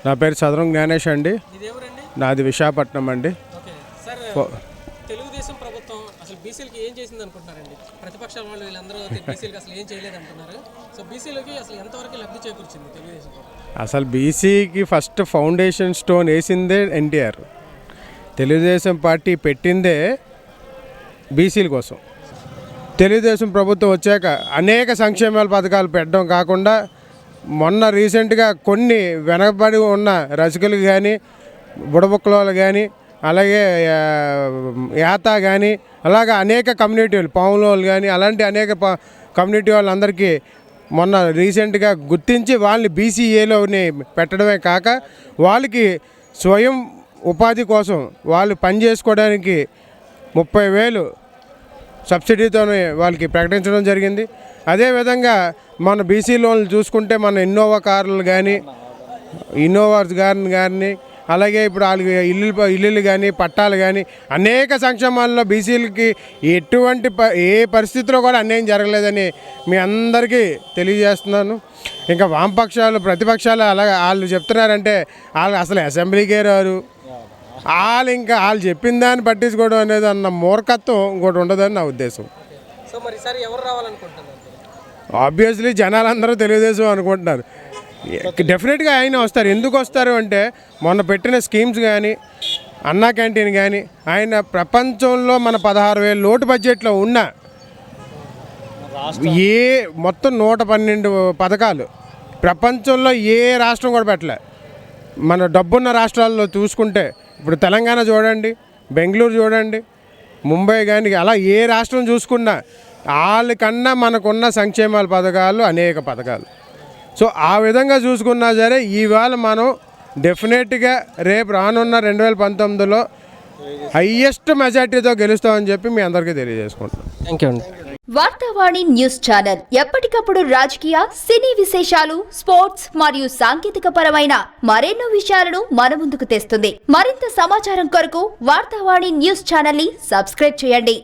నా పేరు సదరం జ్ఞానేష్ అండి. నాది విశాఖపట్నం అండి. తెలుగుదేశం ప్రభుత్వం అసలు బీసీలకి ఏం చేసింది అనుకుంటున్నారండి? ప్రతిపక్షాల వాళ్ళు వీళ్ళందరూ బీసీలకి అసలు ఏం చేయలేదు అంటున్నారు. సో బీసీలకి అసలు ఎంతవరకు లబ్ధి చేకూర్చింది తెలుగుదేశం? అసలు బీసీకి ఫస్ట్ ఫౌండేషన్ స్టోన్ వేసిందే ఎన్టీఆర్. తెలుగుదేశం పార్టీ పెట్టిందే బీసీల కోసం. తెలుగుదేశం ప్రభుత్వం వచ్చాక అనేక సంక్షేమాల పథకాలు పెట్టడం కాకుండా మొన్న రీసెంట్గా కొన్ని వెనకబడి ఉన్న రసికులకు కానీ బుడబుక్కలు కానీ అలాగే యాత కానీ అలాగే అనేక కమ్యూనిటీలు పాముల వాళ్ళు కానీ అలాంటి అనేక కమ్యూనిటీ వాళ్ళందరికీ మొన్న రీసెంట్గా గుర్తించి వాళ్ళని బీసీఏలోని పెట్టడమే కాక వాళ్ళకి స్వయం ఉపాధి కోసం వాళ్ళు పని చేసుకోవడానికి 30,000 సబ్సిడీతోనే వాళ్ళకి ప్రకటించడం జరిగింది. అదేవిధంగా మన బీసీ లోన్లు చూసుకుంటే మన ఇన్నోవా కార్లు కానీ ఇన్నోవాస్ కానీ అలాగే ఇప్పుడు వాళ్ళకి ఇల్లులు కానీ పట్టాలు కానీ అనేక సంక్షేమాల్లో బీసీలకి ఎటువంటి ఏ పరిస్థితిలో కూడా అన్యాయం జరగలేదని మీ అందరికీ తెలియజేస్తున్నాను. ఇంకా వామపక్షాలు ప్రతిపక్షాలు అలాగే వాళ్ళు చెప్తున్నారంటే వాళ్ళు అసలు అసెంబ్లీకే రారు. వాళ్ళు చెప్పిన దాన్ని పట్టించుకోవడం అనేది అన్న మూర్ఖత్వం ఇంకోటి ఉండదని నా ఉద్దేశం. సో మరి ఈసారి ఎవరు రావాలనుకుంటున్నారు? ఆబ్వియస్లీ జనాలందరూ తెలుగుదేశం అనుకుంటున్నారు. డెఫినెట్గా ఆయన వస్తారు. ఎందుకు వస్తారు అంటే మొన్న పెట్టిన స్కీమ్స్ కానీ అన్నా క్యాంటీన్ కానీ ఆయన ప్రపంచంలో మన 16,000 లోటు బడ్జెట్లో ఉన్న మొత్తం 112 పథకాలు ప్రపంచంలో ఏ రాష్ట్రం కూడా పెట్టలే. మన డబ్బున్న రాష్ట్రాల్లో చూసుకుంటే ఇప్పుడు తెలంగాణ చూడండి, బెంగళూరు చూడండి, ముంబై కానీ అలా ఏ రాష్ట్రం చూసుకున్నా వాళ్ళకన్నా మనకున్న సంక్షేమాల పథకాలు అనేక పథకాలు. సో ఆ విధంగా చూసుకున్నా సరే ఇవాళ మనం డెఫినెట్గా రేపు రానున్న 2019లో హైయెస్ట్ మెజార్టీతో గెలుస్తామని చెప్పి మీ అందరికీ తెలియజేసుకుంటున్నాం. థ్యాంక్ యూ అండి. వార్తావాణి న్యూస్ ఛానల్ ఎప్పటికప్పుడు రాజకీయ, సినీ విశేషాలు, స్పోర్ట్స్ మరియు సాంకేతిక పరమైన మరెన్నో విషయాలను మన ముందుకు తెస్తుంది. మరింత సమాచారం కొరకు వార్తావాణి న్యూస్ ఛానల్ ని సబ్స్క్రైబ్ చేయండి.